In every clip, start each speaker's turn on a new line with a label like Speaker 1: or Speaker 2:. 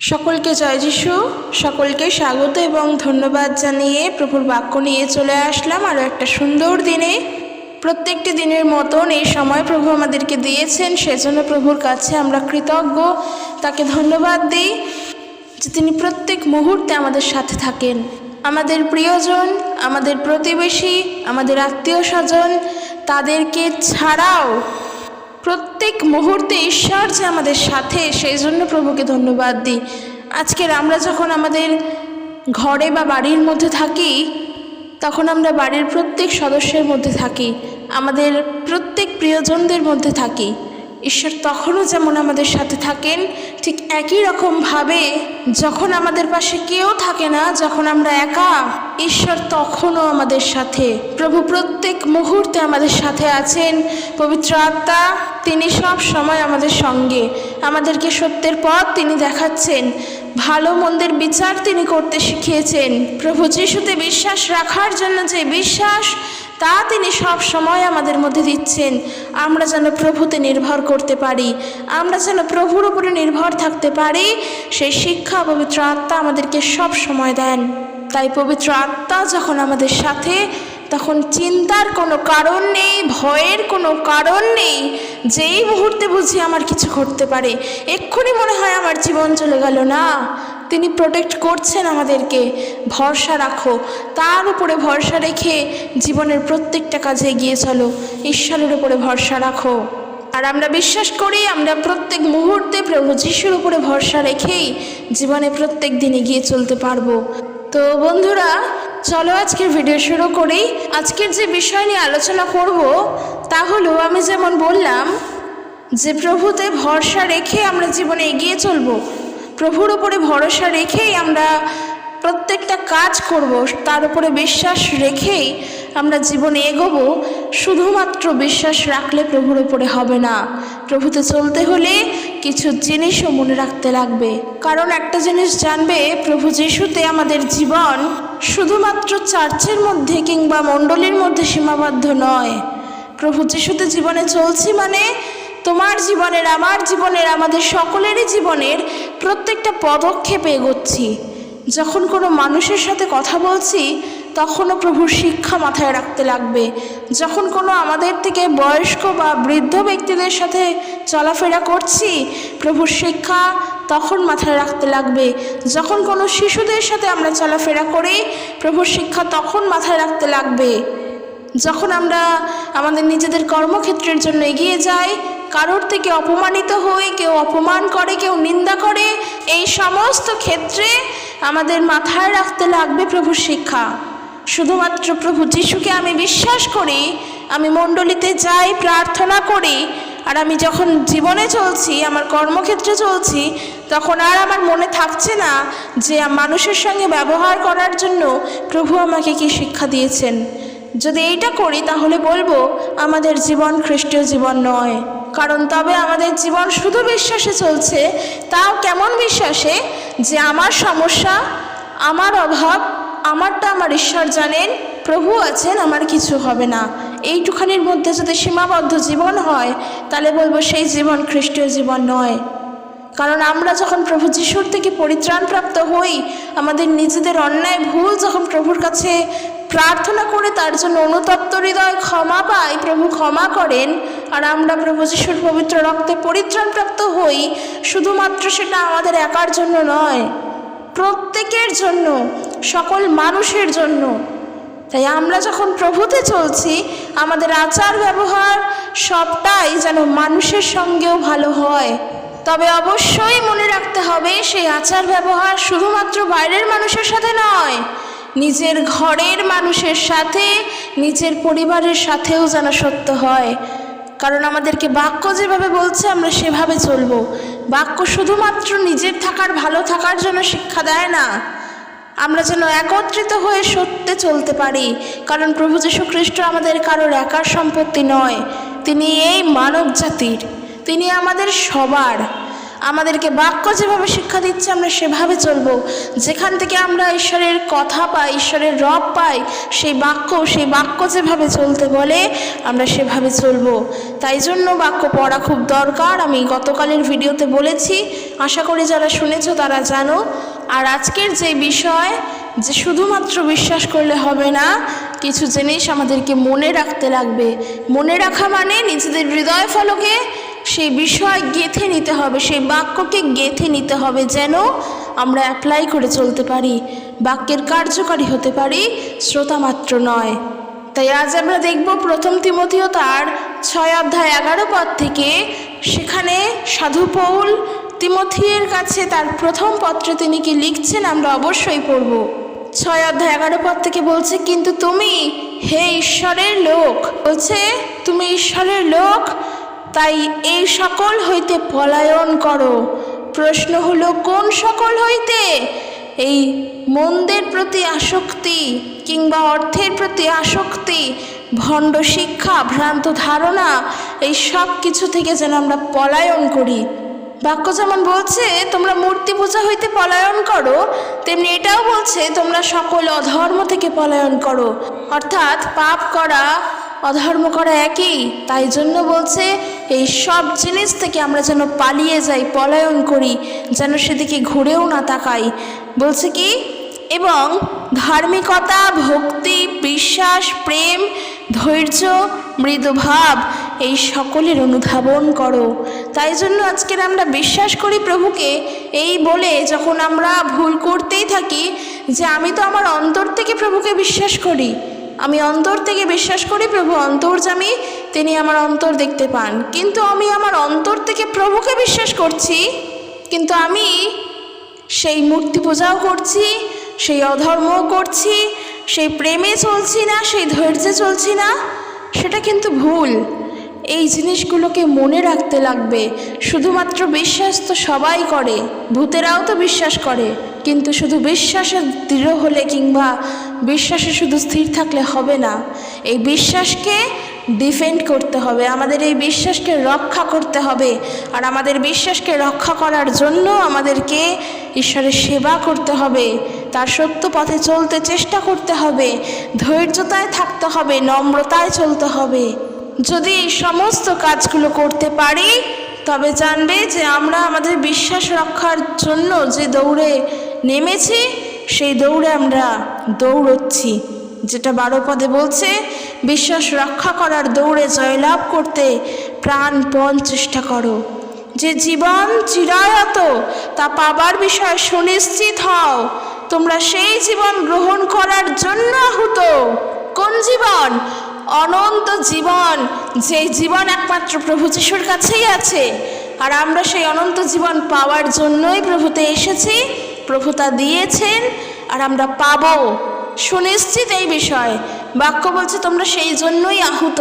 Speaker 1: সকলকে জয় যিশু, সকলকে স্বাগত এবং ধন্যবাদ জানিয়ে প্রভুর বাক্য নিয়ে চলে আসলাম আরও একটা সুন্দর দিনে। প্রত্যেকটি দিনের মতন এই সময় প্রভু আমাদেরকে দিয়েছেন, সেজন্য প্রভুর কাছে আমরা কৃতজ্ঞ, তাকে ধন্যবাদ দিই যে তিনি প্রত্যেক মুহূর্তে আমাদের সাথে থাকেন। আমাদের প্রিয়জন, আমাদের প্রতিবেশী, আমাদের আত্মীয় স্বজন, তাদেরকে ছাড়াও প্রত্যেক মুহূর্তে ঈশ্বর যে আমাদের সাথে, সেই জন্য প্রভুকে ধন্যবাদ দিই। আজকের আমরা যখন আমাদের ঘরে বা বাড়ির মধ্যে থাকি, তখন আমরা বাড়ির প্রত্যেক সদস্যের মধ্যে থাকি, আমাদের প্রত্যেক প্রিয়জনদের মধ্যে থাকি। ঈশ্বর তখনও যেমন আমাদের সাথে থাকেন, ঠিক একই রকমভাবে যখন আমাদের পাশে কেউ থাকে না, যখন আমরা একা, ঈশ্বর তখনও আমাদের সাথে। প্রভু প্রত্যেক মুহূর্তে আমাদের সাথে আছেন। পবিত্র আত্মা তিনি সব সময় আমাদের সঙ্গে, আমাদেরকে সত্যের পথ তিনি দেখাচ্ছেন, ভালো মন্দের বিচার তিনি করতে শিখিয়েছেন। প্রভু যিশুতে বিশ্বাস রাখার জন্য যে বিশ্বাস, তা তিনি সব সময় আমাদের মধ্যে দিচ্ছেন। আমরা যেন প্রভুতে নির্ভর করতে পারি, আমরা যেন প্রভুর উপরে নির্ভর থাকতে পারি, সেই শিক্ষা পবিত্র আত্মা আমাদেরকে সব সময় দেন। তাই পবিত্র আত্মা যখন আমাদের সাথে, তখন চিন্তার কোনো কারণ নেই, ভয়ের কোনো কারণ নেই। যেই মুহূর্তে বুঝি আমার কিছু ঘটতে পারে, এক্ষুনি মনে হয় আমার জীবন চলে গেল, না, তিনি প্রোটেক্ট করছেন আমাদেরকে। ভরসা রাখো, তার উপরে ভরসা রেখে জীবনের প্রত্যেকটা কাজে এগিয়ে চলো, ঈশ্বরের উপরে ভরসা রাখো। আর আমরা বিশ্বাস করি আমরা প্রত্যেক মুহূর্তে প্রভু যিশুর উপরে ভরসা রেখেই জীবনে প্রত্যেক দিন এগিয়ে চলতে পারবো। তো বন্ধুরা, চলো আজকের ভিডিও শুরু করি। আজকের যে বিষয় নিয়ে আলোচনা করব, তা হলো, আমি যেমন বললাম যে প্রভুতে ভরসা রেখে আমরা জীবনে এগিয়ে চলবো, প্রভুর উপরে ভরসা রেখেই আমরা প্রত্যেকটা কাজ করব, তার উপরে বিশ্বাস রেখেই আমরা জীবনে এগোবো। শুধুমাত্র বিশ্বাস রাখলে প্রভুর উপরে হবে না, প্রভুতে চলতে হলে কিছু জিনিসও মনে রাখতে লাগবে। কারণ একটা জিনিস জানবে, প্রভু যিশুতে আমাদের জীবন শুধুমাত্র চার্চের মধ্যে কিংবা মণ্ডলীর মধ্যে সীমাবদ্ধ নয়। প্রভু যিশুতে জীবনে চলছি মানে তোমার জীবনের, আমার জীবনের, আমাদের সকলেরই জীবনের প্রত্যেকটা পদক্ষেপে এগোচ্ছি। যখন কোনো মানুষের সাথে কথা বলছি, তখনও প্রভুর শিক্ষা মাথায় রাখতে লাগবে। যখন কোনো আমাদের থেকে বয়স্ক বা বৃদ্ধ ব্যক্তিদের সাথে চলাফেরা করছি, প্রভুর শিক্ষা তখন মাথায় রাখতে লাগবে। যখন কোনো শিশুদের সাথে আমরা চলাফেরা করি, প্রভুর শিক্ষা তখন মাথায় রাখতে লাগবে। যখন আমরা আমাদের নিজেদের কর্মক্ষেত্রের জন্য এগিয়ে যাই, কারোর থেকে অপমানিত হই, কেউ অপমান করে, কেউ নিন্দা করে, এই সমস্ত ক্ষেত্রে আমাদের মাথায় রাখতে লাগবে প্রভুর শিক্ষা। শুধুমাত্র প্রভু যিশুকে আমি বিশ্বাস করি, আমি মণ্ডলীতে যাই, প্রার্থনা করি, আর আমি যখন জীবনে চলছি, আমার কর্মক্ষেত্রে চলছি, তখন আর আমার মনে থাকছে না যে মানুষের সঙ্গে ব্যবহার করার জন্য প্রভু আমাকে কি শিক্ষা দিয়েছেন। যদি এইটা করি, তাহলে বলবো আমাদের জীবন খ্রিস্টীয় জীবন নয়। কারণ তবে আমাদের জীবন শুধু বিশ্বাসে চলছে, তাও কেমন বিশ্বাসে, যে আমার সমস্যা, আমার অভাব, আমারটা আমার ঈশ্বর জানেন, প্রভু আছেন, আমার কিছু হবে না, এইটুখানির মধ্যে যদি সীমাবদ্ধ জীবন হয়, তাহলে বলবো সেই জীবন খ্রিস্টীয় জীবন নয়। কারণ আমরা যখন প্রভু যিশুর থেকে পরিত্রাণপ্রাপ্ত হই, আমাদের নিজেদের অন্যায় ভুল যখন প্রভুর কাছে প্রার্থনা করে তার জন্য অনুতপ্ত হৃদয় ক্ষমা পাই, প্রভু ক্ষমা করেন, আর আমরা প্রভু যিশুর পবিত্র রক্তে পরিত্রাণপ্রাপ্ত হই, শুধুমাত্র সেটা আমাদের একার জন্য নয়, প্রত্যেকের জন্য, সকল মানুষের জন্য। তাই আমরা যখন প্রভুতে চলছি, আমাদের আচার ব্যবহার সবটাই যেন মানুষের সঙ্গেও ভালো হয়। তবে অবশ্যই মনে রাখতে হবে, সেই আচার ব্যবহার শুধুমাত্র বাইরের মানুষের সাথে নয়, নিজের ঘরের মানুষের সাথে, নিজের পরিবারের সাথেও যেন সত্য হয়। কারণ আমাদেরকে বাক্য যেভাবে বলছে আমরা সেভাবে চলবো। বাক্য শুধুমাত্র নিজের থাকার, ভালো থাকার জন্য শিক্ষা দেয় না, আমরা যেন একত্রিত হয়ে সত্যে চলতে পারি। কারণ প্রভু যীশু খ্রিস্ট আমাদের কারোর একার সম্পত্তি নয়, তিনি এই মানব জাতির, তিনি আমাদের সবার। আমাদেরকে বাক্য যেভাবে শিক্ষা দিচ্ছে আমরা সেভাবে চলবো। যেখান থেকে আমরা ঈশ্বরের কথা পাই, ঈশ্বরের রব পাই, সেই বাক্য যেভাবে চলতে বলে আমরা সেভাবে চলবো। তাই জন্য বাক্য পড়া খুব দরকার। আমি গতকালের ভিডিওতে বলেছি, আশা করি যারা শুনেছো তারা জানো। আর আজকের যে বিষয়, যে শুধুমাত্র বিশ্বাস করলে হবে না, কিছু জিনিস আমাদেরকে মনে রাখতে লাগবে। মনে রাখা মানে নিজেদের হৃদয় ফলকে সেই বিষয় গেঁথে নিতে হবে, সেই বাক্যকে গেঁথে নিতে হবে, যেন আমরা অ্যাপ্লাই করে চলতে পারি, বাক্যের কার্যকারী হতে পারি, শ্রোতা মাত্র নয়। তাই আজ আমরা দেখব প্রথম তিমথিও তার 6 অধ্যায় 11 পদ থেকে। সেখানে সাধু পৌল তিমথিয়ের কাছে তার প্রথম পত্রে তিনি কি লিখছেন আমরা অবশ্যই পড়ব। 6 অধ্যায় 11 পদ থেকে বলছে, কিন্তু তুমি হে ঈশ্বরের লোক, বলছে তুমি ঈশ্বরের লোক, তাই এই সকল হইতে পলায়ন করো। প্রশ্ন হলো, কোন সকল হইতে? এই মন্দের প্রতি আসক্তি কিংবা অর্থের প্রতি আসক্তি, ভণ্ড শিক্ষা, ভ্রান্ত ধারণা, এই সব কিছু থেকে যেন আমরা পলায়ন করি। বাক্য যেমন বলছে তোমরা মূর্তি পূজা হইতে পলায়ন করো, তেমনি এটাও বলছে তোমরা সকল অধর্ম থেকে পলায়ন করো। অর্থাৎ পাপ করা, অধর্ম করা একই। তাই জন্য বলছে এই সব জিনিস থেকে আমরা যেন পালিয়ে যাই, পলায়ন করি, যেন সেদিকে ঘুরেও না তাকাই। বলছে কি, এবং ধার্মিকতা, ভক্তি, বিশ্বাস, প্রেম, ধৈর্য, মৃদুভাব, এই সকলের অনুধাবন করো। তাই জন্য আজকের আমরা বিশ্বাস করি প্রভুকে, এই বলে যখন আমরা ভুল করতেই থাকি যে আমি তো আমার অন্তর থেকে প্রভুকে বিশ্বাস করি, আমি অন্তর থেকে বিশ্বাস করি, প্রভু অন্তর্যামী, তিনি আমার অন্তর দেখতে পান। কিন্তু আমি আমার অন্তর থেকে প্রভুকে বিশ্বাস করছি, কিন্তু আমি সেই মূর্তি পূজাও করছি, সেই অধর্মও করছি, সেই প্রেমে চলছি না, সেই ধৈর্যে চলছি না, সেটা কিন্তু ভুল। এই জিনিসগুলোকে মনে রাখতে লাগবে। শুধুমাত্র বিশ্বাস তো সবাই করে, ভূতেরাও তো বিশ্বাস করে, কিন্তু শুধু বিশ্বাসে দৃঢ় হলে কিংবা বিশ্বাসে শুধু স্থির থাকলে হবে না। এই বিশ্বাসকে ডিফেন্ড করতে হবে, আমাদের এই বিশ্বাসকে রক্ষা করতে হবে। আর আমাদের বিশ্বাসকে রক্ষা করার জন্য আমাদেরকে ঈশ্বরের সেবা করতে হবে, তার সত্য পথে চলতে চেষ্টা করতে হবে, ধৈর্যতায় থাকতে হবে, নম্রতায় চলতে হবে। যদি এই সমস্ত কাজগুলো করতে পারি, তবে জানবে যে আমরা আমাদের বিশ্বাস রক্ষার জন্য যে দৌড়ে নেমেছি, সেই দৌড়ে আমরা দৌড়চ্ছি। যেটা 12 পদে বলছে, বিশ্বাস রক্ষা করার দৌড়ে জয়লাভ করতে প্রাণপণ চেষ্টা করো। যে জীবন চিরায়ত তা পাবার বিষয়ে সুনিশ্চিত হও। তোমরা সেই জীবন গ্রহণ করার জন্য আহুত। কোন জীবন? অনন্ত জীবন, যে জীবন একমাত্র প্রভু যিশুর কাছেই আছে। আর আমরা সেই অনন্ত জীবন পাওয়ার জন্যই প্রভুতে এসেছি, প্রভু তা দিয়েছেন, আর আমরা পাবো, সুনিশ্চিত এই বিষয়। বাক্য বলছে তোমরা সেই জন্যই আহুত।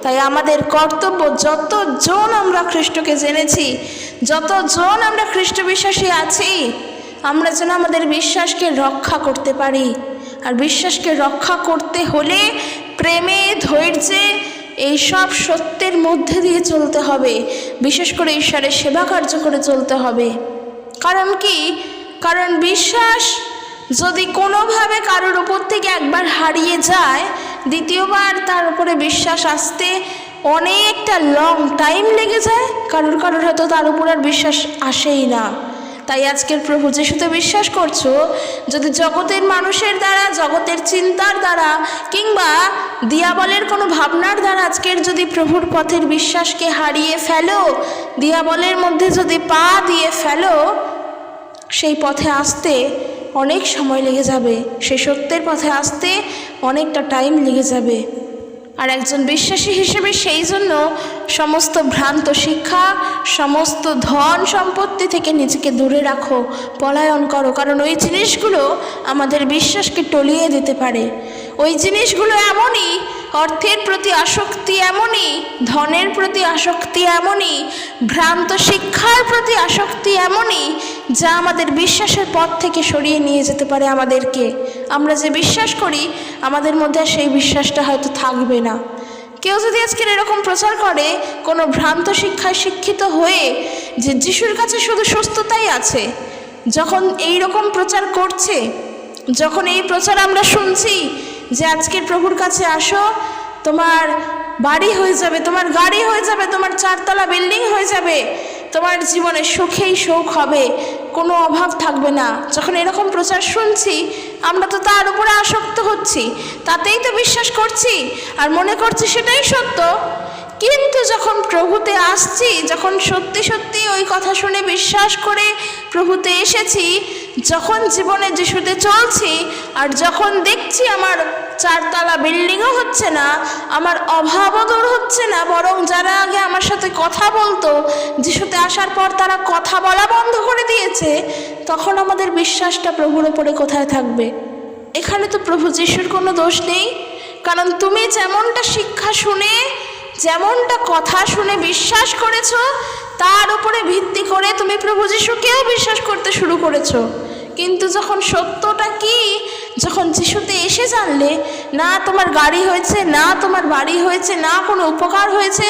Speaker 1: তাই আমাদের কর্তব্য, যতজন আমরা খ্রিস্টকে জেনেছি, যতজন আমরা খ্রিস্ট বিশ্বাসী আছি, আমরা যেন আমাদের বিশ্বাসকে রক্ষা করতে পারি। আর বিশ্বাসকে রক্ষা করতে হলে প্রেমে, ধৈর্যে, এই সব সত্যের মধ্যে দিয়ে চলতে হবে। বিশেষ করে ঈশ্বরের সেবা কার্য করে চলতে হবে। কারণ কি? কারণ বিশ্বাস যদি কোনোভাবে কারোর উপর থেকে একবার হারিয়ে যায়, দ্বিতীয়বার তার উপরে বিশ্বাস আসতে অনেকটা লং টাইম লেগে যায়। কারোর হয়তো তার উপর আর বিশ্বাস আসেই না। তাই আজকের প্রভু যিশুতে বিশ্বাস করছো, যদি জগতের মানুষের দ্বারা, জগতের চিন্তার দ্বারা কিংবা দিয়াবলের কোনো ভাবনার দ্বারা আজকের যদি প্রভুর পথের বিশ্বাসকে হারিয়ে ফেলো, দিয়াবলের মধ্যে যদি পা দিয়ে ফেলো, সেই পথে আসতে অনেক সময় লেগে যাবে, সেই সত্যের পথে আসতে অনেকটা টাইম লেগে যাবে। আর একজন বিশ্বাসী হিসেবে সেই জন্য সমস্ত ভ্রান্ত শিক্ষা, সমস্ত ধন সম্পত্তি থেকে নিজেকে দূরে রাখো, পলায়ন করো। কারণ ওই জিনিসগুলো আমাদের বিশ্বাসকে টলিয়ে দিতে পারে। ওই জিনিসগুলো এমনই, অর্থের প্রতি আসক্তি এমনই, ধনের প্রতি আসক্তি এমনই, ভ্রান্ত শিক্ষার প্রতি আসক্তি এমনই, যা আমাদের বিশ্বাসের পথ থেকে সরিয়ে নিয়ে যেতে পারে আমাদেরকে। আমরা যে বিশ্বাস করি, আমাদের মধ্যে সেই বিশ্বাসটা হয়তো থাকবে না। কেউ যদি আজকের এরকম প্রচার করে কোনো ভ্রান্ত শিক্ষায় শিক্ষিত হয়ে যে যিশুর কাছে শুধু সুস্থতাই আছে, যখন এই রকম প্রচার করছে, যখন এই প্রচার আমরা শুনছি যে আজকের প্রভুর কাছে আসো, তোমার বাড়ি হয়ে যাবে, তোমার গাড়ি হয়ে যাবে, তোমার 4 তলা বিল্ডিং হয়ে যাবে, তোমার জীবনে সুখেই সুখ হবে, কোনো অভাব থাকবে না, যখন এরকম প্রচার শুনছি আমরা তো তার উপরে আসক্ত হচ্ছি, তাতেই তো বিশ্বাস করছি আর মনে করছি সেটাই সত্য। কিন্তু যখন প্রভুতে আসছি, যখন সত্যি সত্যি ওই কথা শুনে বিশ্বাস করে প্রভুতে এসেছি, যখন জীবনে যিশুতে চলছি আর যখন দেখছি আমার 4 তলা বিল্ডিংও হচ্ছে না, আমার অভাবও দূর হচ্ছে না, বরং যারা আগে আমার সাথে কথা বলতো যিশুতে আসার পর তারা কথা বলা বন্ধ করে দিয়েছে, তখন আমাদের বিশ্বাসটা প্রভুর ওপরে কোথায় থাকবে? এখানে তো প্রভু যিশুর কোনো দোষ নেই, কারণ তুমি যেমনটা শিক্ষা শুনে, যেমনটা কথা শুনে বিশ্বাস করেছো, তার উপরে ভিত্তি করে তুমি প্রভু যিশুকেও বিশ্বাস করতে শুরু করেছো। কিন্তু যখন সত্যটা কি, যখন যিশুতে এসে জানলে না তোমার গাড়ি হয়েছে, না তোমার বাড়ি হয়েছে, না কোনো উপকার হয়েছে,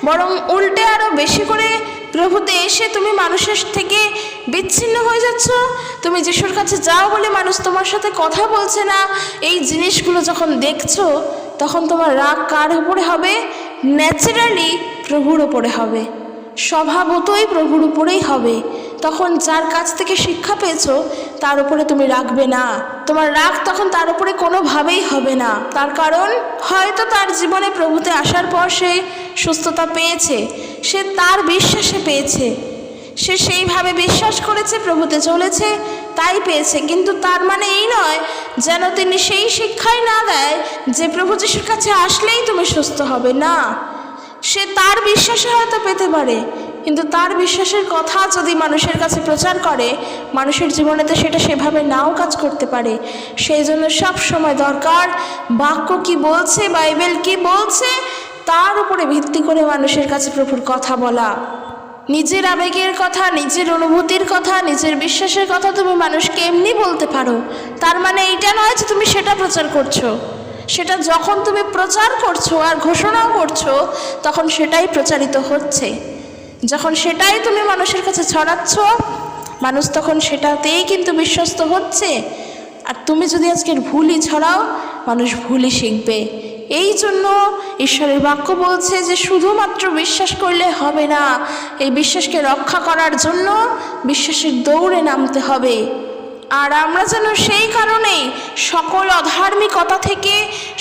Speaker 1: বরং উল্টে আরও বেশি করে প্রভুতে এসে তুমি মানুষের থেকে বিচ্ছিন্ন হয়ে যাচ্ছ, তুমি যিশুর কাছে যাও বলে মানুষ তোমার সাথে কথা বলছে না, এই জিনিসগুলো যখন দেখছো, তখন তোমার রাগ কার উপরে হবে? ন্যাচারালি প্রভুর উপরে হবে, স্বভাবতই প্রভুর উপরেই হবে। তখন যার কাছ থেকে শিক্ষা পেয়েছো তার উপরে তুমি রাখবে না, তোমার রাগ তখন তার উপরে কোনোভাবেই হবে না। তার কারণ হয়তো তার জীবনে প্রভুতে আসার পর সে সুস্থতা পেয়েছে, সে তার বিশ্বাসে পেয়েছে, সে সেইভাবে বিশ্বাস করেছে, প্রভুতে চলেছে, তাই পেয়েছে। কিন্তু তার মানে এই নয় যেন তিনি সেই শিক্ষাই না দেয় যে প্রভু যিশুর কাছে আসলেই তুমি সুস্থ হবে, না। সে তার বিশ্বাসে হয়তো পেতে পারে, কিন্তু তার বিশ্বাসের কথা যদি মানুষের কাছে প্রচার করে, মানুষের জীবনেতে সেটা সেভাবে নাও কাজ করতে পারে। সেই জন্য সব সময় দরকার বাক্য কি বলছে, বাইবেল কি বলছে, তার উপরে ভিত্তি করে মানুষের কাছে প্রভুর কথা বলা। নিজের আবেগের কথা, নিজের অনুভূতির কথা, নিজের বিশ্বাসের কথা তুমি মানুষকে এমনি বলতে পারো, তার মানে এইটা নয় যে তুমি সেটা প্রচার করছো। সেটা যখন তুমি প্রচার করছো আর ঘোষণাও করছো, তখন সেটাই প্রচারিত হচ্ছে। যখন সেটাই তুমি মানুষের কাছে ছড়াচ্ছ, মানুষ তখন সেটাতেই কিন্তু বিশ্বস্ত হচ্ছে। আর তুমি যদি আজকের ভুলই ছড়াও, মানুষ ভুলই শিখবে। এই জন্য ঈশ্বরের বাক্য বলছে যে শুধুমাত্র বিশ্বাস করলে হবে না, এই বিশ্বাসকে রক্ষা করার জন্য বিশ্বাসের দৌড়ে নামতে হবে। আর আমরা যেন সেই কারণেই সকল অধার্মিকতা থেকে,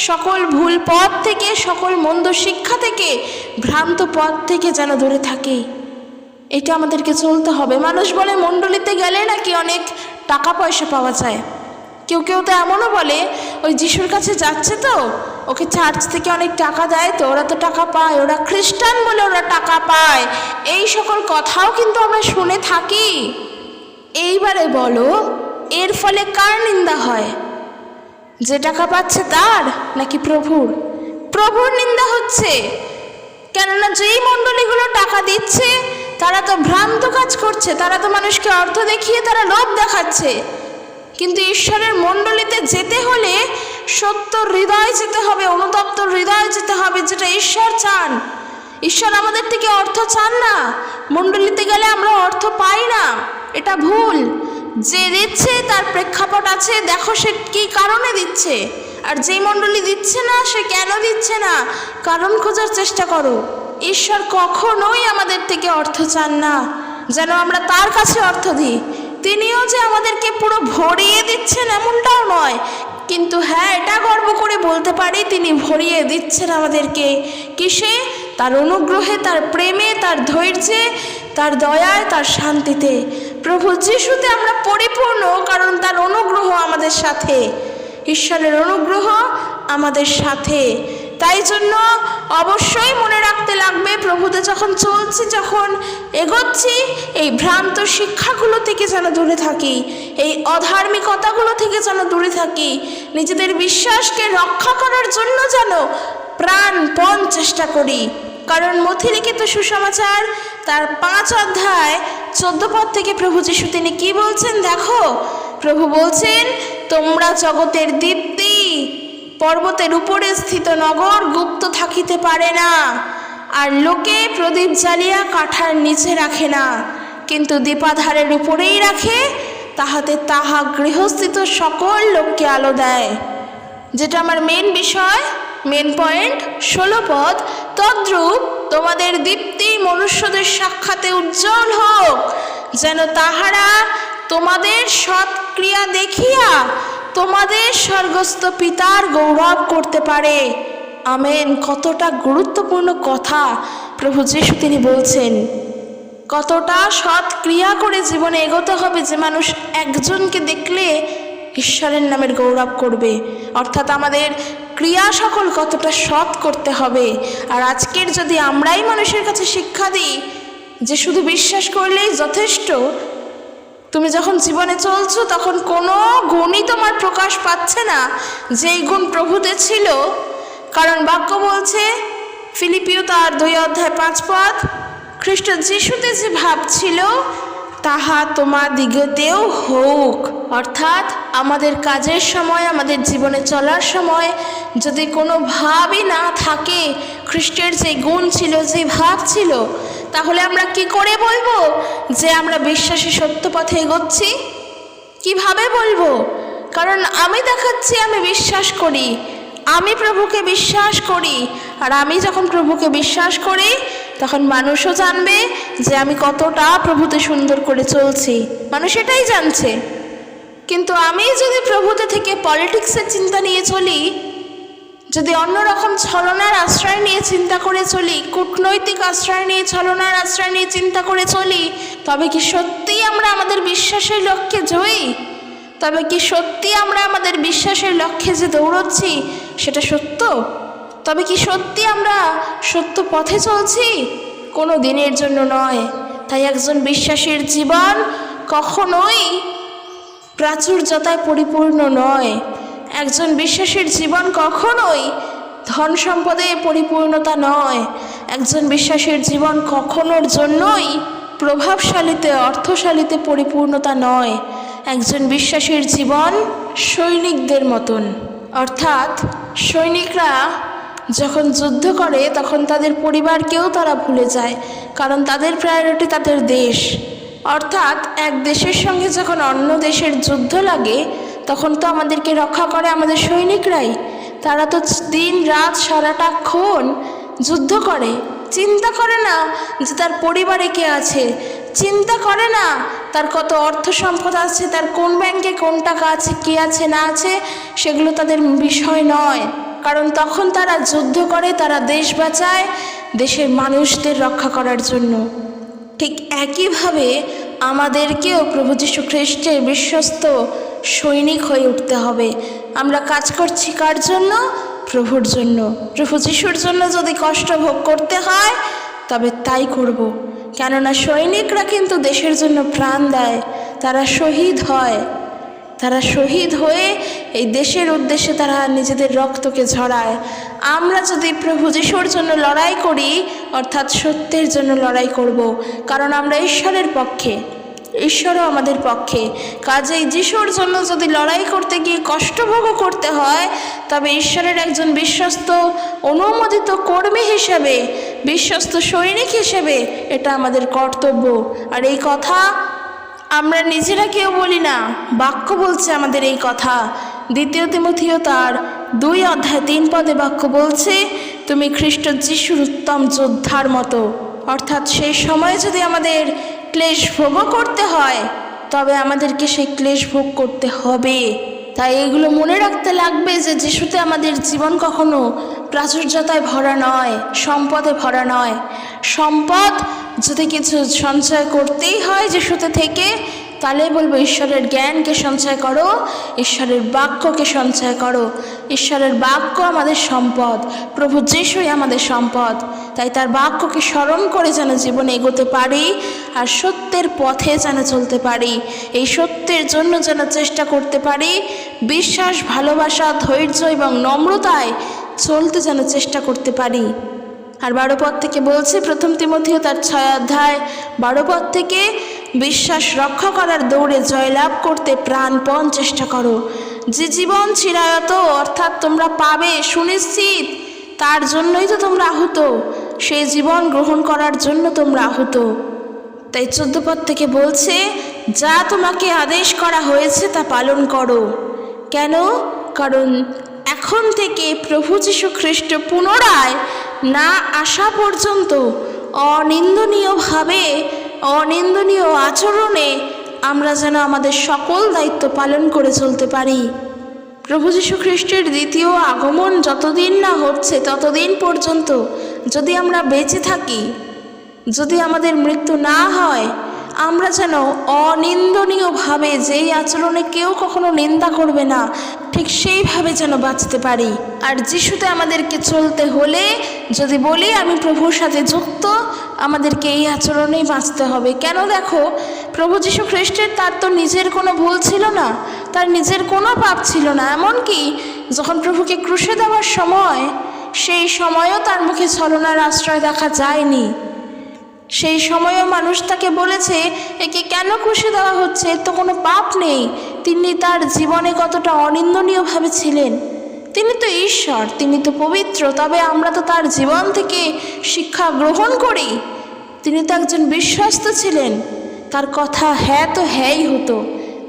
Speaker 1: সকল ভুল পথ থেকে, সকল মন্দ শিক্ষা থেকে, ভ্রান্ত পথ থেকে যেন দূরে থাকি, এটা আমাদেরকে চলতে হবে। মানুষ বলে মণ্ডলীতে গেলে নাকি অনেক টাকা পয়সা পাওয়া যায়, কেউ কেউ তো এমনও বলে ওই যিশুর কাছে যাচ্ছে তো ওকে চার্চ থেকে অনেক টাকা দেয়, তো ওরা তো টাকা পায়, ওরা খ্রিস্টান বলে ওরা টাকা পায়, এই সকল কথাও কিন্তু আমরা শুনে থাকি। এইবারে বলো, এর ফলে কার নিন্দা হয়? যে টাকা পাচ্ছে তার, নাকি প্রভুর? প্রভুর নিন্দা হচ্ছে, কেননা যেই মণ্ডলীগুলো টাকা দিচ্ছে তারা তো ভ্রান্ত কাজ করছে, তারা তো মানুষকে অর্থ দেখিয়ে তারা লোভ দেখাচ্ছে। কিন্তু ঈশ্বরের মণ্ডলীতে যেতে হলে সত্য হৃদয় যেতে হবে, অনুতপ্ত হৃদয় যেতে হবে, যেটা ঈশ্বর চান। ঈশ্বর আমাদের থেকে অর্থ চান না। মণ্ডলীতে গেলে আমরা অর্থ পাই না, এটা ভুল। যে দিচ্ছে তার প্রেক্ষাপট আছে, দেখো সে কী কারণে দিচ্ছে, আর যেই মণ্ডলী দিচ্ছে না সে কেন দিচ্ছে না, কারণ খোঁজার চেষ্টা করো। ঈশ্বর কখনোই আমাদের থেকে অর্থ চান না যেন আমরা তার কাছে অর্থ দিই। তিনিও যে আমাদেরকে পুরো ভরিয়ে দিচ্ছেন এমনটাও নয়, কিন্তু হ্যাঁ এটা গর্ব করে বলতে পারি তিনি ভরিয়ে দিচ্ছেন আমাদেরকে। কিসে? তার অনুগ্রহে, তার প্রেমে, তার ধৈর্যে, তার দয়ায়, তার শান্তিতে। প্রভু যিশুতে আমরা পরিপূর্ণ, কারণ তার অনুগ্রহ আমাদের সাথে, ঈশ্বরের অনুগ্রহ আমাদের সাথে। তাই জন্য অবশ্যই মনে রাখতে লাগবে, প্রভুতে যখন চলছি, যখন এগোচ্ছি, এই ভ্রান্ত শিক্ষাগুলো থেকে যেন দূরে থাকি, এই অধার্মিকতাগুলো থেকে যেন দূরে থাকি, নিজেদের বিশ্বাসকে রক্ষা করার জন্য যেন প্রাণপণ চেষ্টা করি। কারণ মথিলিখিত সুসমাচার তার 5 অধ্যায় 14 পদ থেকে প্রভু যিশু তিনি কি বলছেন দেখো। প্রভু বলছেন, তোমরা জগতের দীপ্তি, পর্বতের উপরে স্থিত নগর গুপ্ত থাকিতে পারে না, আর লোকে প্রদীপ জ্বালিয়া কাঠার নিচে রাখে না, কিন্তু দীপাধারের উপরেই রাখে, তাহাতে তাহা গৃহস্থিত সকল লোককে আলো দেয়। যেটা আমার মেন বিষয়, মেন পয়েন্ট 16 পদ, তদ্রূপ তোমাদের দীপ্তি মনুষ্যদের সাক্ষাতে উজ্জ্বল হোক, যেন তাহারা তোমাদের সৎ ক্রিয়া দেখিয়া তোমাদের স্বর্গস্থ পিতার গৌরব করতে পারে। আমেন। কতটা গুরুত্বপূর্ণ কথা প্রভু যিশু তিনি বলছেন। কতটা সৎ ক্রিয়া করে জীবনে এগোতে হবে যে মানুষ একজনকে দেখলে ঈশ্বরের নামের গৌরব করবে। অর্থাৎ আমাদের ক্রিয়া সকল কতটা সৎ করতে হবে। আর আজকের যদি আমরাই মানুষের কাছে শিক্ষা দিই যে শুধু বিশ্বাস করলেই যথেষ্ট, তুমি যখন জীবনে চলছো তখন কোনো গুণই তোমার প্রকাশ পাচ্ছে না যেই গুণ প্রভুতে ছিল। কারণ বাক্য বলছে ফিলিপিও তার 2 অধ্যায় 5 পদ, খ্রিস্ট যিশুতে যে ভাব ছিল তাহা তোমাদিগতেও হোক। অর্থাৎ আমাদের কাজের সময়, আমাদের জীবনে চলার সময় যদি কোনো ভাবই না থাকে খ্রিস্টের যে গুণ ছিল, যে ভাব ছিল, তাহলে আমরা কি করে বলবো যে আমরা বিশ্বাসী সত্য পথে এগোচ্ছি? কিভাবে বলবো? কারণ আমি দেখাচ্ছি আমি বিশ্বাস করি, আমি প্রভুকে বিশ্বাস করি। আর আমি যখন প্রভুকে বিশ্বাস করি তখন মানুষও জানবে যে আমি কতটা প্রভুতে সুন্দর করে চলছি, মানুষ এটাই জানছে। কিন্তু আমি যদি প্রভুতে থেকে পলিটিক্সের চিন্তা নিয়ে চলি, যদি অন্যরকম ছলনার আশ্রয় নিয়ে চিন্তা করে চলি, কূটনৈতিক আশ্রয় নিয়ে, ছলনার আশ্রয় নিয়ে চিন্তা করে চলি, তবে কি সত্যিই আমরা আমাদের বিশ্বাসের লক্ষ্যে জয়ী? তবে কি সত্যি আমরা আমাদের বিশ্বাসের লক্ষ্যে যে দৌড়চ্ছি সেটা সত্য? তবে কি সত্যি আমরা সত্য পথে চলছি? কোনো দিনের জন্য নয়। তাই একজন বিশ্বাসীর জীবন কখনোই প্রাচুর্যতায় পরিপূর্ণ নয়। একজন বিশ্বাসীর জীবন কখনোই ধন সম্পদে পরিপূর্ণতা নয়। একজন বিশ্বাসীর জীবন কখনোর জন্যই প্রভাবশালীতে, অর্থশালীতে পরিপূর্ণতা নয়। একজন বিশ্বাসীর জীবন সৈনিকদের মতন। অর্থাৎ সৈনিকরা যখন যুদ্ধ করে তখন তাদের পরিবারকেও তারা ভুলে যায়, কারণ তাদের প্রায়োরিটি তাদের দেশ। অর্থাৎ এক দেশের সঙ্গে যখন অন্য দেশের যুদ্ধ লাগে তখন তো আমাদেরকে রক্ষা করে আমাদের সৈনিকরাই। তারা তো দিন রাত সারাটাক্ষণ যুদ্ধ করে, চিন্তা করে না যে তার পরিবারে কে আছে, চিন্তা করে না তার কত অর্থ সম্পদ আছে, তার কোন ব্যাংকে কোন টাকা আছে, কে আছে না আছে, সেগুলো তাদের বিষয় নয়। কারণ তখন তারা যুদ্ধ করে, তারা দেশ বাঁচায়, দেশের মানুষদের রক্ষা করার জন্য। ঠিক একইভাবে আমাদেরকেও প্রভু যীশু খ্রিস্টের বিশ্বস্ত সৈনিক হয়ে উঠতে হবে। আমরা কাজ করছি কার জন্য? প্রভুর জন্য। প্রভু যীশুর জন্য যদি কষ্ট ভোগ করতে হয় তবে তাই করব। কেননা সৈনিকরা কিন্তু দেশের জন্য প্রাণ দেয়, তারা শহীদ হয়। তারা শহীদ হয়ে এই দেশের উদ্দেশ্যে তারা নিজেদের রক্তকে ঝরায়। আমরা যদি প্রভু যিশুর জন্য লড়াই করি, অর্থাৎ সত্যের জন্য লড়াই করব, কারণ আমরা ঈশ্বরের পক্ষে, ঈশ্বরও আমাদের পক্ষে। কাজেই যিশুর জন্য যদি লড়াই করতে গিয়ে কষ্টভোগও করতে হয়, তবে ঈশ্বরের একজন বিশ্বস্ত অনুমোদিত কর্মী হিসেবে, বিশ্বস্ত সৈনিক হিসেবে এটা আমাদের কর্তব্য। আর এই কথা আমরা নিজেরা কেউ বলি না, বাক্য বলছে আমাদের এই কথা। 2 তিমথিও তার 2 অধ্যায় 3 পদে বাক্য বলছে, তুমি খ্রিস্ট যিশুর উত্তম যোদ্ধার মতো। অর্থাৎ সেই সময় যদি আমাদের ক্লেশ ভোগও করতে হয় তবে আমাদেরকে সেই ক্লেশ ভোগ করতে হবে। তাই এগুলো মনে রাখতে লাগবে যে যিশুতে আমাদের জীবন কখনো প্রাচুর্যতায় ভরা নয়, সম্পদে ভরা নয়। সম্পদ যদি কিছু সঞ্চয় করতেই হয় যিশুতে থেকে, তাহলে বলবো ঈশ্বরের জ্ঞানকে সঞ্চয় করো, ঈশ্বরের বাক্যকে সঞ্চয় করো। ঈশ্বরের বাক্য আমাদের সম্পদ, প্রভু যিশুই আমাদের সম্পদ। তাই তার বাক্যকে স্মরণ করে যেন জীবনে এগোতে পারি আর সত্যের পথে যেন চলতে পারি, এই সত্যের জন্য যেন চেষ্টা করতে পারি, বিশ্বাস, ভালোবাসা, ধৈর্য এবং নম্রতায় চলতে যেন চেষ্টা করতে পারি। আর 12 পদ থেকে বলছে, 1 তিমথিও তার 6 অধ্যায় 12 পদ থেকে, বিশ্বাস রক্ষা করার দৌড়ে জয়লাভ করতে প্রাণপণ চেষ্টা করো, যে জীবন চিরায়ত অর্থাৎ তোমরা পাবে সুনিশ্চিত, তার জন্যই তো তোমরা আহুত, সেই জীবন গ্রহণ করার জন্য তোমরা আহুত। তাই 14 পদ থেকে বলছে, যা তোমাকে আদেশ করা হয়েছে তা পালন করো। কেন? কারণ এখন থেকে প্রভু যীশু খ্রিস্ট পুনরায় না আসা পর্যন্ত অনিন্দনীয়ভাবে, অনিন্দনীয় আচরণে আমরা যেন আমাদের সকল দায়িত্ব পালন করে চলতে পারি। প্রভু যীশু খ্রিস্টের দ্বিতীয় আগমন যতদিন না হচ্ছে ততদিন পর্যন্ত যদি আমরা বেঁচে থাকি, যদি আমাদের মৃত্যু না হয়, আমরা যেন অনিন্দনীয়ভাবে, যেই আচরণে কেউ কখনো নিন্দা করবে না, ঠিক সেইভাবে যেন বাঁচতে পারি। আর যিশুতে আমাদেরকে চলতে হলে যদি বলি আমি প্রভুর সাথে যুক্ত, আমাদেরকে এই আচরণেই বাঁচতে হবে। কেন? দেখো, প্রভু যীশু খ্রিস্টের তার তো নিজের কোনো ভুল ছিল না, তার নিজের কোনো পাপ ছিল না। এমনকি যখন প্রভুকে ক্রুশে দেওয়ার সময়, সেই সময়ও তার মুখে ছলনার আশ্রয় দেখা যায়নি। সেই সময়ও মানুষ তাকে বলেছে, একে কেন ক্রুশে দেওয়া হচ্ছে, এর তো কোনো পাপ নেই। তিনি তার জীবনে কতটা অনিন্দনীয়ভাবে ছিলেন। তিনি তো ঈশ্বর, তিনি তো পবিত্র, তবে আমরা তো তার জীবন থেকে শিক্ষা গ্রহণ করি। তিনি তো একজন বিশ্বস্ত ছিলেন, তার কথা হ্যাঁ তো হ্যাঁই হতো,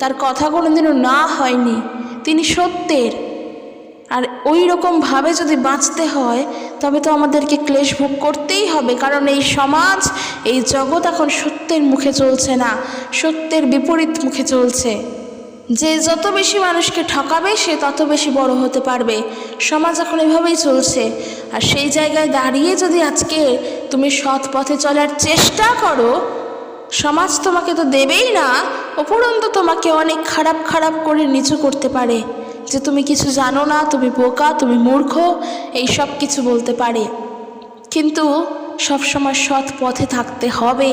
Speaker 1: তার কথা কোনোদিনও না হয়নি। তিনি সত্যের। আর ওই রকমভাবে যদি বাঁচতে হয় তবে তো আমাদেরকে ক্লেশ ভোগ করতেই হবে, কারণ এই সমাজ, এই জগৎ এখন সত্যের মুখে চলছে না, সত্যের বিপরীত মুখে চলছে। যে যত বেশি মানুষকে ঠকাবে সে তত বেশি বড় হতে পারবে। সমাজ এখন এভাবেই চলছে। আর সেই জায়গায় দাঁড়িয়ে যদি আজকে তুমি সৎ পথে চলার চেষ্টা করো, সমাজ তোমাকে তো দেবেই না, উপরন্তু তোমাকে অনেক খারাপ খারাপ করে নিচু করতে পারে, যে তুমি কিছু জানো না, তুমি বোকা, তুমি মূর্খ, এই সব কিছু বলতে পারে। কিন্তু সবসময় সৎ পথে থাকতে হবে।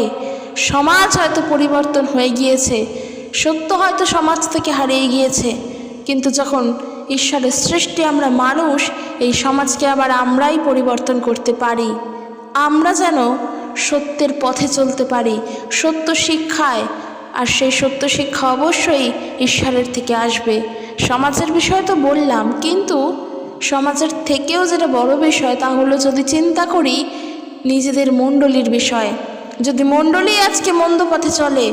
Speaker 1: সমাজ হয়তো পরিবর্তন হয়ে গিয়েছে, সত্য হয়তো সমাজ থেকে হারিয়ে গিয়েছে, কিন্তু যখন ঈশ্বরের সৃষ্টি আমরা মানুষ, এই সমাজকে আবার আমরাই পরিবর্তন করতে পারি। আমরা যেন সত্যের পথে চলতে পারি, সত্য শিক্ষায়। আর সেই সত্য শিক্ষা অবশ্যই ঈশ্বরের থেকে আসবে। সমাজের বিষয় তো বললাম, কিন্তু সমাজের থেকেও যেটা বড় বিষয় তা হলো যদি চিন্তা করি নিজেদের মণ্ডলীর বিষয়। যদি মণ্ডলী আজকে মন্দ পথে চলে,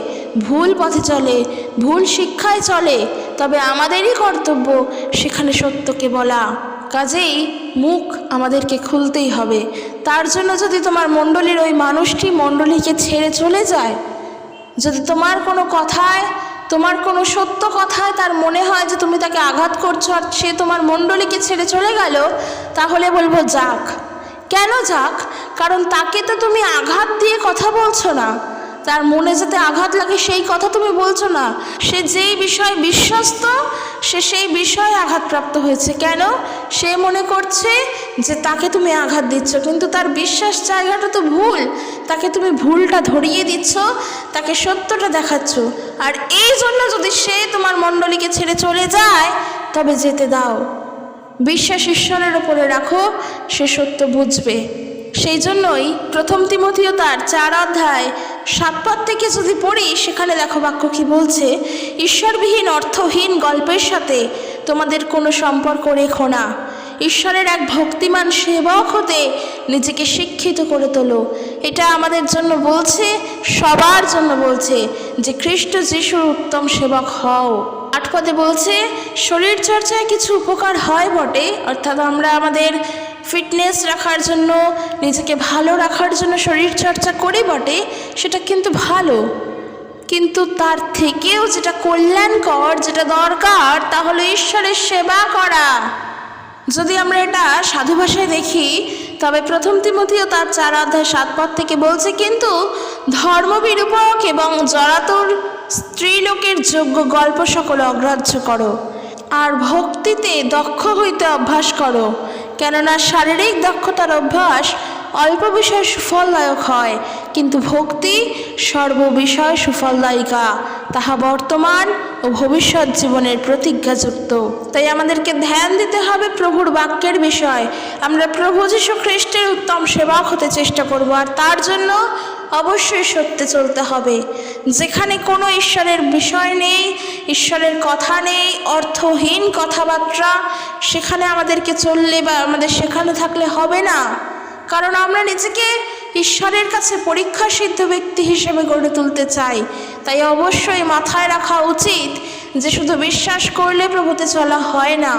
Speaker 1: ভুল পথে চলে, ভুল শিক্ষায় চলে, তবে আমাদেরই কর্তব্য সেখানে সত্যকে বলা। কাজেই মুখ আমাদেরকে খুলতেই হবে। তার জন্য যদি তোমার মণ্ডলীর ওই মানুষটি মণ্ডলীকে ছেড়ে চলে যায়, যদি তোমার কোনো কথায়, তোমার কোনো সত্য কথায় তার মনে হয় যে তুমি তাকে আঘাত করছো আর সে তোমার মণ্ডলীকে ছেড়ে চলে গেল, তাহলে বলবো যাক। কেন যাক? কারণ তাকে তো তুমি আঘাত দিয়ে কথা বলছো না, তার মনে যাতে আঘাত লাগে সেই কথা তুমি বলছো না। সে যেই বিষয়ে বিশ্বস্ত, সে সেই বিষয়ে আঘাতপ্রাপ্ত হয়েছে। কেন? সে মনে করছে যে তাকে তুমি আঘাত দিচ্ছ, কিন্তু তার বিশ্বাস জায়গাটা তো ভুল। তাকে তুমি ভুলটা ধরিয়ে দিচ্ছ, তাকে সত্যটা দেখাচ্ছ। আর এই জন্য যদি সে তোমার মণ্ডলীকে ছেড়ে চলে যায়, তবে যেতে দাও। বিশ্বাস ঈশ্বরের ওপরে রাখো, সে সত্য বুঝবে। সেই জন্যই 1 তিমথিও তার 4 অধ্যায় 7 পদ থেকে যদি পড়ি, সেখানে দেখো বাক্য কি বলছে, ঈশ্বরবিহীন অর্থহীন গল্পের সাথে তোমাদের কোনো সম্পর্ক রেখো না। ঈশ্বরের এক ভক্তিমান সেবক হতে নিজেকে শিক্ষিত করে তোলো। এটা আমাদের জন্য বলছে, সবার জন্য বলছে যে খ্রিস্ট যিশুর উত্তম সেবক হও। 8 পদে বলছে, শরীর চর্চায় কিছু উপকার হয় বটে, অর্থাৎ আমরা আমাদের ফিটনেস রাখার জন্য, নিজেকে ভালো রাখার জন্য শরীর চর্চা করি বটে, সেটা কিন্তু ভালো। কিন্তু তার থেকেও যেটা কল্যাণকর, যেটা দরকার, তা হলো ঈশ্বরের সেবা করা। যদি আমরা এটা সাধু ভাষায় দেখি, তবে 1 তিমথিও তার 4 অধ্যায় 7 পদ থেকে বলছে, কিন্তু ধর্মবিরূপক এবং জড়াতুর স্ত্রীলোকের যোগ্য গল্প সকল অগ্রাহ্য করো, আর ভক্তিতে দক্ষ হইতে অভ্যাস করো। কেননা শারীরিক দক্ষতার অভ্যাস অল্প বিষয়ে সুফলদায়ক হয়, কিন্তু ভক্তি সর্ববিষয় সুফলদায়িকা, তাহা বর্তমান ও ভবিষ্যৎ জীবনের প্রতিজ্ঞাযুক্ত। তাই আমাদেরকে ধ্যান দিতে হবে প্রভুর বাক্যের বিষয়। আমরা প্রভু যীশু খ্রিস্টের উত্তম সেবক হতে চেষ্টা করব, আর তার জন্য অবশ্যই সত্যে চলতে হবে। যেখানে কোনো ঈশ্বরের বিষয় নেই, ঈশ্বরের কথা নেই, অর্থহীন কথাবার্তা, সেখানে আমাদেরকে চললে বা আমাদের সেখানে থাকলে হবে না। কারণ আমরা নিজেকে ঈশ্বরের কাছে পরীক্ষা সিদ্ধ ব্যক্তি হিসেবে গড়ে তুলতে চাই। তাই অবশ্যই মাথায় রাখা উচিত যে শুধু বিশ্বাস করলে প্রভুতে চলা হয় না,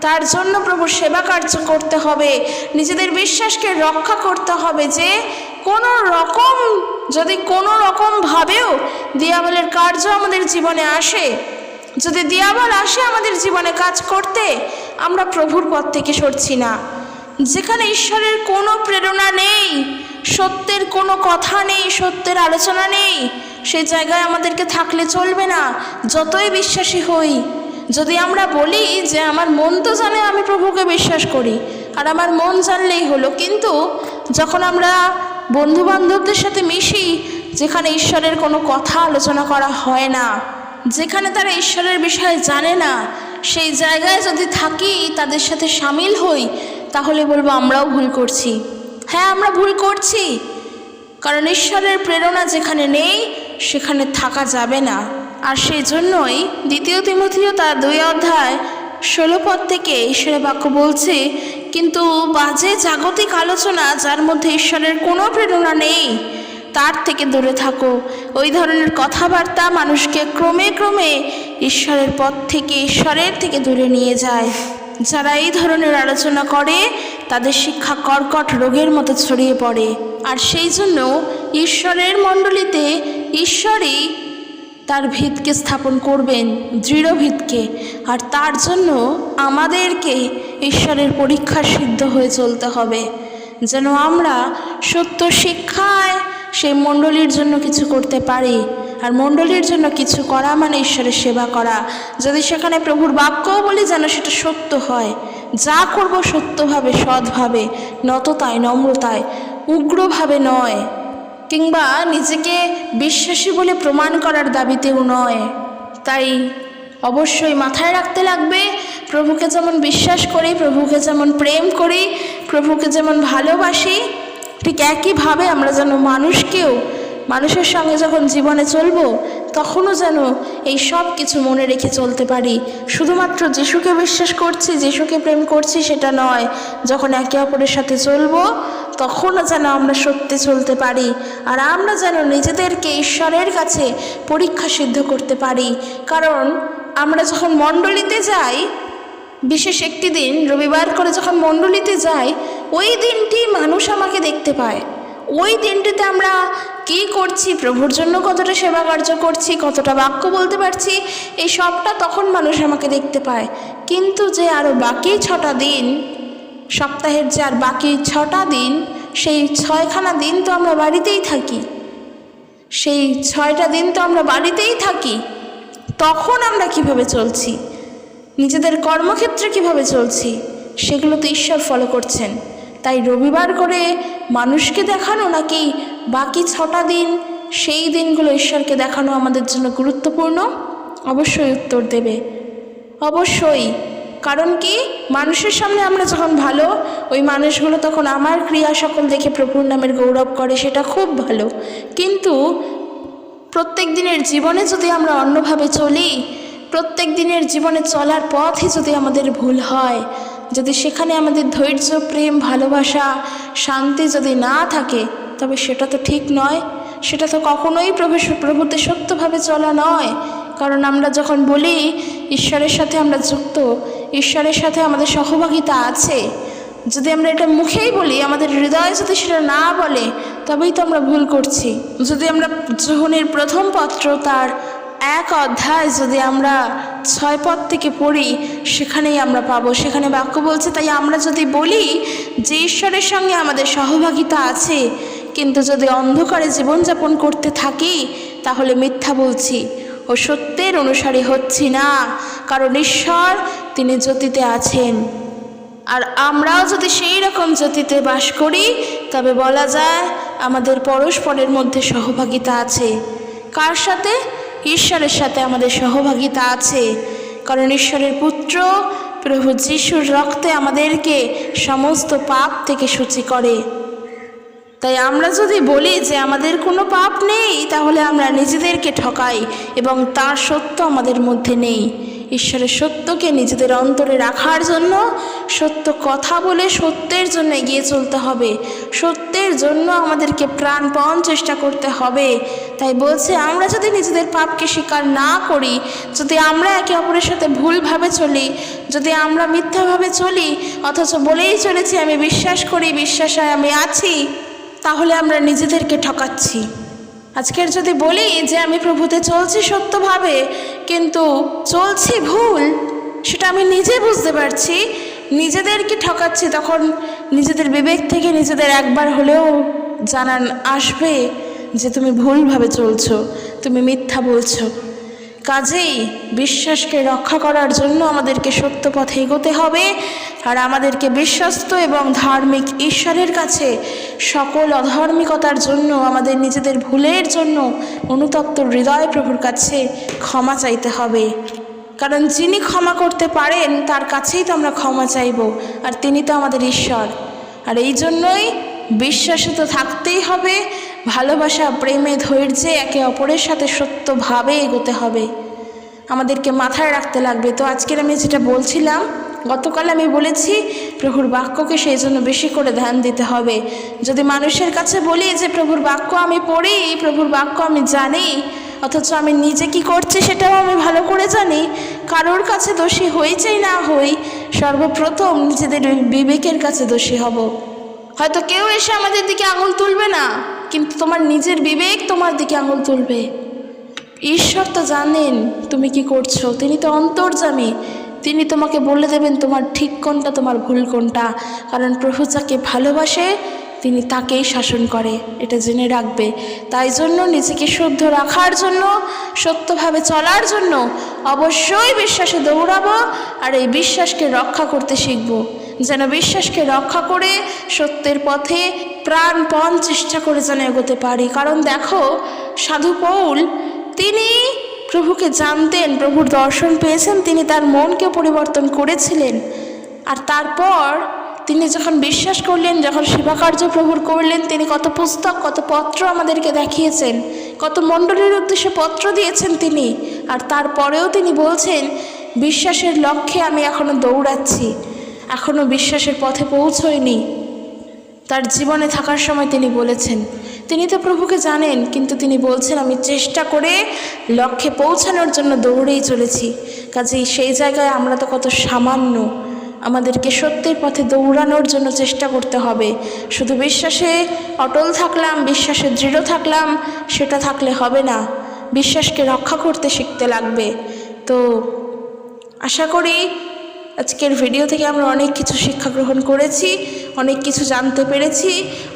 Speaker 1: তার জন্য প্রভুর সেবা কার্য করতে হবে, নিজেদের বিশ্বাসকে রক্ষা করতে হবে। যে যদি কোনো রকমভাবেও দিয়াবলের কার্য আমাদের জীবনে আসে, যদি দিয়াবল আসে আমাদের জীবনে কাজ করতে, আমরা প্রভুর পথ থেকে সরছি না। যেখানে ঈশ্বরের কোনো প্রেরণা নেই, সত্যের কোনো কথা নেই, সত্যের আলোচনা নেই, সেই জায়গায় আমাদেরকে থাকলে চলবে না। যতই বিশ্বাসী হই, যদি আমরা বলি যে আমার মন তো জানে আমি প্রভুকে বিশ্বাস করি আর আমার মন জানলেই হলো, কিন্তু যখন আমরা বন্ধু বান্ধবদের সাথে মিশি, যেখানে ঈশ্বরের কোনো কথা আলোচনা করা হয় না, যেখানে তারা ঈশ্বরের বিষয়ে জানে না, সেই জায়গায় যদি থাকি, তাদের সাথে সামিল হই, তাহলে বলবো আমরাও ভুল করছি। হ্যাঁ, আমরা ভুল করছি, কারণ ঈশ্বরের প্রেরণা যেখানে নেই সেখানে থাকা যাবে না। আর সেই জন্যই 2 তিমথিও তার 2 অধ্যায় 16 থেকে ঈশ্বরের বাক্য বলছে, কিন্তু বাজে জাগতিক আলোচনা যার মধ্যে ঈশ্বরের কোনো প্রেরণা নেই তার থেকে দূরে থাকো। ওই ধরনের কথাবার্তা মানুষকে ক্রমে ক্রমে ঈশ্বরের পথ থেকে, ঈশ্বরের থেকে দূরে নিয়ে যায়। যারা এই ধরনের আলোচনা করে তাদের শিক্ষা কর্কট রোগের মতো ছড়িয়ে পড়ে। আর সেই জন্য ঈশ্বরের মণ্ডলীতে ঈশ্বরই তার ভিতকে স্থাপন করবেন, দৃঢ় ভিতকে। আর তার জন্য আমাদেরকে ঈশ্বরের পরীক্ষা সিদ্ধ হয়ে চলতে হবে, যেন আমরা সত্য শিক্ষায় সেই মণ্ডলীর জন্য কিছু করতে পারি। আর মণ্ডলীর জন্য কিছু করা মানে ঈশ্বরের সেবা করা। যদি সেখানে প্রভুর বাক্যও বলি, যেন সেটা সত্য হয়। যা করব সত্যভাবে, সৎভাবে, নততায়, নম্রতায়, উগ্রভাবে নয়, কিংবা নিজেকে বিশ্বাসী বলে প্রমাণ করার দাবিতেও নয়। তাই অবশ্যই মাথায় রাখতে লাগবে, প্রভুকে যেমন বিশ্বাস করি, প্রভুকে যেমন প্রেম করি, প্রভুকে যেমন ভালোবাসি, ঠিক একইভাবে আমরা যেন মানুষের সঙ্গে যখন জীবনে চলবো, তখনও যেন এই সব কিছু মনে রেখে চলতে পারি। শুধুমাত্র যিশুকে বিশ্বাস করছি, যিশুকে প্রেম করছি সেটা নয়, যখন একে অপরের সাথে চলবো তখনও যেন আমরা সত্যে চলতে পারি। আর আমরা যেন নিজেদেরকে ঈশ্বরের কাছে পরীক্ষা সিদ্ধ করতে পারি। কারণ আমরা যখন মণ্ডলীতে যাই, বিশেষ একটি দিন রবিবার করে যখন মণ্ডলীতে যাই, ওই দিনটি মানুষ আমাকে দেখতে পায়। ওই দিনটিতে আমরা কি করছি, প্রভুর জন্য কতটা সেবা কার্য করছি, কতটা বাক্য বলতে পারছি, এই সবটা তখন মানুষ আমাকে দেখতে পায়। কিন্তু যে আরও বাকি 6টা দিন, সপ্তাহের যে আর বাকি 6টা দিন, সেই 6খানা দিন তো আমরা বাড়িতেই থাকি, সেই 6টা দিন তো আমরা বাড়িতেই থাকি। তখন আমরা কিভাবে চলছি, নিজেদের কর্মক্ষেত্রে কিভাবে চলছি, সেগুলো তো ঈশ্বর ফলো করছেন। তাই রবিবার করে মানুষকে দেখানো নাকি বাকি 6টা দিন, সেই দিনগুলো ঈশ্বরকে দেখানো আমাদের জন্য গুরুত্বপূর্ণ? অবশ্যই উত্তর দেবে, অবশ্যই। কারণ কি, মানুষের সামনে আমরা যখন ভালো, ওই মানুষগুলো তখন আমার ক্রিয়া সকল দেখে প্রভুর নামের গৌরব করে, সেটা খুব ভালো। কিন্তু প্রত্যেক দিনের জীবনে যদি আমরা অন্যভাবে চলি, প্রত্যেক দিনের জীবনে চলার পথই যদি আমাদের ভুল হয়, যদি সেখানে আমাদের ধৈর্য, প্রেম, ভালোবাসা, শান্তি যদি না থাকে, তবে সেটা তো ঠিক নয়, সেটা তো কখনোই প্রভুতে সত্যভাবে চলা নয়। কারণ আমরা যখন বলি ঈশ্বরের সাথে আমরা যুক্ত, ঈশ্বরের সাথে আমাদের সহভাগিতা আছে, যদি আমরা এটা মুখেই বলি, আমাদের হৃদয় যদি সেটা না বলে, তবেই তো আমরা ভুল করছি। যদি আমরা যোহনের প্রথম পত্র তার 1 অধ্যায় যদি আমরা 6 পদ থেকে পড়ি, সেখানেই আমরা পাবো। সেখানে বাক্য বলছে, তাই আমরা যদি বলি যে ঈশ্বরের সঙ্গে আমাদের সহভাগিতা আছে, কিন্তু যদি অন্ধকারে জীবনযাপন করতে থাকি, তাহলে মিথ্যা বলছি ও সত্যের অনুসারী হচ্ছি না। কারণ ঈশ্বর তিনি জ্যোতিতে আছেন, আর আমরাও যদি সেই রকম জ্যোতিতে বাস করি, তবে বলা যায় আমাদের পরস্পরের মধ্যে সহভাগিতা আছে। কার সাথে? ঈশ্বরের সাথে আমাদের সহভাগিতা আছে। কারণ ঈশ্বরের পুত্র প্রভু যিশুর রক্তে আমাদেরকে সমস্ত পাপ থেকে শুচি করে। তাই আমরা যদি বলি যে আমাদের কোনো পাপ নেই, তাহলে আমরা নিজেদেরকে ঠকাই এবং তার সত্য আমাদের মধ্যে নেই। ঈশ্বরের সত্যকে নিজেদের অন্তরে রাখার জন্য সত্য কথা বলে সত্যের জন্য এগিয়ে চলতে হবে, সত্যের জন্য আমাদেরকে প্রাণপণ চেষ্টা করতে হবে। তাই বলছে আমরা যদি নিজেদের পাপকে স্বীকার না করি, যদি আমরা একে অপরের সাথে ভুলভাবে চলি, যদি আমরা মিথ্যাভাবে চলি অথচ বলেই চলেছি আমি বিশ্বাস করি, বিশ্বাসে আমি আছি, তাহলে আমরা নিজেদেরকে ঠকাচ্ছি। আজকের যদি বলি যে আমি প্রভুতে চলছি সত্যভাবে কিন্তু চলছি ভুল, সেটা আমি নিজে বুঝতে পারছি, নিজেদেরকে ঠকাচ্ছি, তখন নিজেদের বিবেক থেকে নিজেদের একবার হলেও জানান আসবে যে তুমি ভুলভাবে চলছো, তুমি মিথ্যা বলছো। কাজেই বিশ্বাসকে রক্ষা করার জন্য আমাদেরকে সত্য পথে এগোতে হবে, আর আমাদেরকে বিশ্বস্ত এবং ধার্মিক ঈশ্বরের কাছে সকল অধার্মিকতার জন্য, আমাদের নিজেদের ভুলের জন্য অনুতপ্ত হৃদয় প্রভুর কাছে ক্ষমা চাইতে হবে। কারণ যিনি ক্ষমা করতে পারেন তার কাছেই তো আমরা ক্ষমা চাইব, আর তিনি তো আমাদের ঈশ্বর। আর এই জন্যই বিশ্বাসে তো থাকতেই হবে, ভালোবাসা, প্রেমে, ধৈর্যে একে অপরের সাথে সত্যভাবে এগোতে হবে, আমাদেরকে মাথায় রাখতে লাগবে। তো আজকের আমি যেটা বলছিলাম, গতকাল আমি বলেছি প্রভুর বাক্যকে সেই জন্য বেশি করে ধ্যান দিতে হবে। যদি মানুষের কাছে বলি যে প্রভুর বাক্য আমি পড়ি, প্রভুর বাক্য আমি জানি, অথচ আমি নিজে কি করছি সেটাও আমি ভালো করে জানি, কারোর কাছে দোষী হই চাই না হই, সর্বপ্রথম নিজেদের বিবেকের কাছে দোষী হব। হয়তো কেউ এসে আমাদের দিকে আঙুল তুলবে না, কিন্তু তোমার নিজের বিবেক তোমার দিকে আঙুল তুলবে। ঈশ্বর তো জানেন তুমি কি করছো, তিনি তো অন্তর্যামী, তিনি তোমাকে বলে দেবেন তোমার ঠিক কোনটা, তোমার ভুল কোনটা। কারণ প্রভু যাকে ভালোবাসে তিনি তাকেই শাসন করে, এটা জেনে রাখবে। তাই জন্য নিজেকে শুদ্ধ রাখার জন্য, সত্যভাবে চলার জন্য অবশ্যই বিশ্বাসে দৌড়াবো, আর এই বিশ্বাসকে রক্ষা করতে শিখব, যেন বিশ্বাসকে রক্ষা করে সত্যের পথে প্রাণপণ চেষ্টা করে যেন এগোতে পারি। কারণ দেখো, সাধু পৌল তিনি প্রভুকে জানতেন, প্রভুর দর্শন পেয়েছেন, তিনি তার মনকে পরিবর্তন করেছিলেন। আর তারপর তিনি যখন বিশ্বাস করলেন, যখন সেবাকার্য প্রভুর করলেন, তিনি কত পুস্তক, কত পত্র আমাদেরকে দেখিয়েছেন, কত মণ্ডলীর উদ্দেশ্যে পত্র দিয়েছেন তিনি। আর তারপরেও তিনি বলছেন বিশ্বাসের লক্ষ্যে আমি এখনো দৌড়াচ্ছি, এখনো বিশ্বাসের পথে পৌঁছইনি। তার জীবনে থাকার সময় তিনি বলেছেন, তিনি তো প্রভুকে জানেন, কিন্তু তিনি বলছেন আমি চেষ্টা করে লক্ষ্যে পৌঁছানোর জন্য দৌড়েই চলেছি। কাজেই সেই জায়গায় আমরা তো কত সামান্য, আমাদেরকে সত্যের পথে দৌড়ানোর জন্য চেষ্টা করতে হবে। শুধু বিশ্বাসে অটল থাকলাম, বিশ্বাসে দৃঢ় থাকলাম, সেটা থাকলে হবে না, বিশ্বাসকে রক্ষা করতে শিখতে লাগবে। তো আশা করি আজকের ভিডিও থেকে আমরা অনেক কিছু শিক্ষা গ্রহণ করেছি, অনেক কিছু জানতে পেরেছি,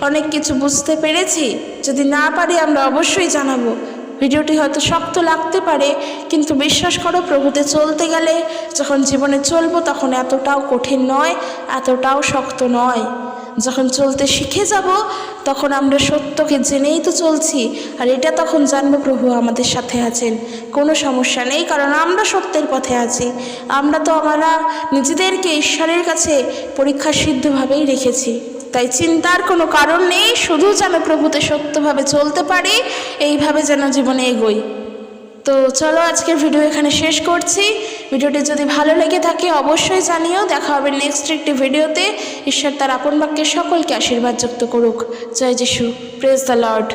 Speaker 1: অনেক কিছু বুঝতে পেরেছি। যদি না পারি আমরা অবশ্যই জানাবো। ভিডিওটি হয়তো শক্ত লাগতে পারে, কিন্তু বিশ্বাস করো প্রভুতে চলতে গেলে যখন জীবনে চলবো তখন এতটাও কঠিন নয়, এতটাও শক্ত নয়। যখন চলতে শিখে যাব তখন আমরা সত্যকে জেনেই তো চলছি, আর এটা তখন জানবো প্রভু আমাদের সাথে আছেন, কোনো সমস্যা নেই, কারণ আমরা সত্যের পথে আছি। আমরা তো আমরা নিজেদেরকে ঈশ্বরের কাছে পরীক্ষা সিদ্ধভাবেই রেখেছি, তাই চিন্তার কোনো কারণ নেই। শুধু যেন প্রভুতে সত্যভাবে চলতে পারি, এইভাবে যেন জীবনে এগোই। তো চলো আজকের ভিডিও এখানে শেষ করছি। ভিডিওটি যদি ভালো লেগে থাকে অবশ্যই জানিও। দেখা হবে নেক্সট একটি ভিডিওতে। ঈশ্বর তার আপন বাক্যে সকলকে আশীর্বাদ যুক্ত করুক। জয় যিশু, প্রেজ দ্য লর্ড।